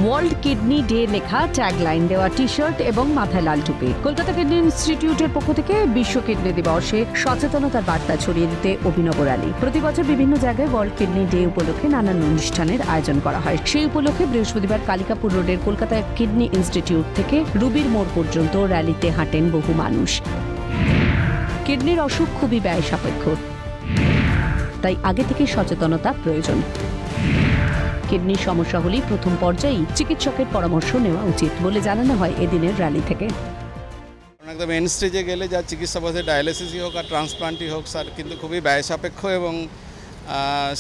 World kidney day লেখা tagline দেওয়া T shirt এবং মাথায় লাল টুপি। কলকাতা কিডনি ইনস্টিটিউটের পক্ষ থেকে বিশ্ব কিডনি দিবসে সচেতনতার বার্তা ছড়িয়ে দিতে অভিনব র্যালি। প্রতি বছর বিভিন্ন জায়গায় ওয়ার্ল্ড কিডনি ডে উপলক্ষে নানান অনুষ্ঠানের আয়োজন করা হয়। সেই উপলক্ষে বৃহস্পতিবার কালিকাপুর রোডের কলকাতা কিডনি ইনস্টিটিউট থেকে রুবির মোড় পর্যন্ত র্যালিতে হাঁটেন বহু মানুষ। কিডনির অসুখ খুবই ব্যয় সাপেক্ষ, তাই আগে থেকে সচেতনতা প্রয়োজন। কিডনির সমস্যা হলেই প্রথম পর্যায়েই চিকিৎসকের পরামর্শ নেওয়া উচিত বলে জানানো হয় এদিনের র্যালি থেকে। একদম এন্ড স্টেজে গেলে যা চিকিৎসা পদ্ধতি ডায়ালিসিসই হোক আর ট্রান্সপ্লান্টই হোক স্যার কিন্তু খুবই ব্যয় সাপেক্ষ এবং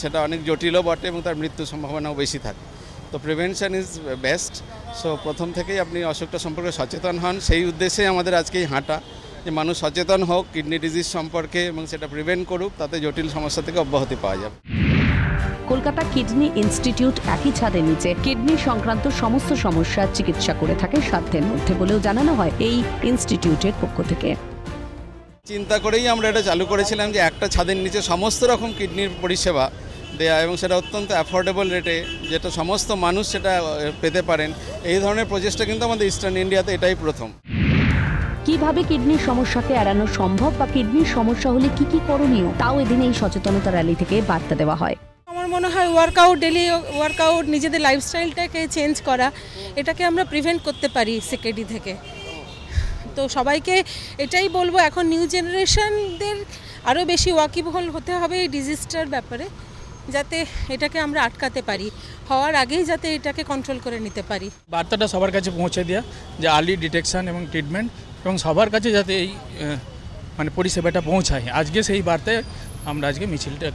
সেটা অনেক জটিলও বটে এবং তার মৃত্যুর সম্ভাবনাও বেশি থাকে। তো প্রিভেনশন ইজ বেস্ট। সো প্রথম থেকেই আপনি অসুখটা সম্পর্কে সচেতন হন, সেই উদ্দেশ্যে আমাদের আজকে এই হাঁটা, যে মানুষ সচেতন হোক কিডনি ডিজিজ সম্পর্কে এবং সেটা প্রিভেন্ট করুক, তাতে জটিল সমস্যা থেকে অব্যাহতি পাওয়া যাবে। কলকাতা কিডনি ইনস্টিটিউট একই ছাদের নিচে কিডনি সংক্রান্ত সমস্ত সমস্যার চিকিৎসা করে থাকে সাধ্যের মধ্যে বলেও জানানো হয় এই ইনস্টিটিউটের পক্ষ থেকে। চিন্তা করেই আমরা এটা চালু করেছিলাম যে একটা ছাদের নিচে সমস্ত রকম কিডনির পরিষেবা দেয়া এবং সেটা অত্যন্ত অ্যাফোর্ডেবল রেটে, যেটা সমস্ত মানুষ সেটা পেতে পারেন। এই ধরনের প্রচেষ্টা কিন্তু আমাদের ইস্টার্ন ইন্ডিয়াতে এটাই প্রথম। কিভাবে কিডনির সমস্যাকে এড়ানো সম্ভব বা কিডনির সমস্যা হলে কি কি করণীয়, তাও এদিন এই সচেতনতা র্যালি থেকে বার্তা দেওয়া হয়। আমার মনে হয় ওয়ার্কআউট, ডেলি ওয়ার্কআউট, নিজেদের লাইফস্টাইলটাকে চেঞ্জ করা, এটাকে আমরা প্রিভেন্ট করতে পারি সিকেডি থেকে। তো সবাইকে এটাই বলবো, এখন নিউ জেনারেশনদের আরও বেশি ওয়াকিবহল হতে হবে এই ডিজিজটার ব্যাপারে, যাতে এটাকে আমরা আটকাতে পারি, হওয়ার আগেই যাতে এটাকে কন্ট্রোল করে নিতে পারি। বার্তাটা সবার কাছে পৌঁছে দেওয়া, যে আর্লি ডিটেকশন এবং ট্রিটমেন্ট এবং সবার কাছে যাতে এই পরিষেবাটা পৌঁছায়, আজকে সেই বার্তায় আমরা আজকে মিছিলটা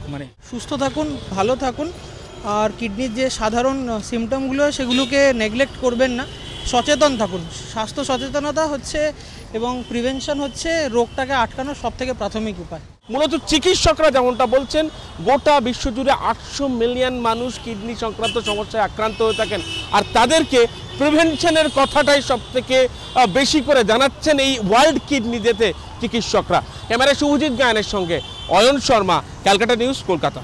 সুস্থ থাকুন, ভালো থাকুন, আর কিডনির যে সাধারণ সিমটমগুলো সেগুলোকে নেগলেক্ট করবেন না, সচেতন থাকুন। স্বাস্থ্য সচেতনতা হচ্ছে এবং প্রিভেনশন হচ্ছে রোগটাকে আটকানোর সবথেকে প্রাথমিক উপায়। মূলত চিকিৎসকরা যেমনটা বলছেন, গোটা বিশ্বজুড়ে 800 মিলিয়ন মানুষ কিডনি সংক্রান্ত সমস্যায় আক্রান্ত হয়ে থাকেন, আর তাদেরকে প্রিভেনশনের কথাটাই সবথেকে বেশি করে জানাচ্ছেন এই ওয়ার্ল্ড কিডনি ডেতে চিকিৎসকরা। ক্যামেরায় শুভজিৎ গায়নের সঙ্গে অয়ন শর্মা, ক্যালকাটা নিউজ, কলকাতা।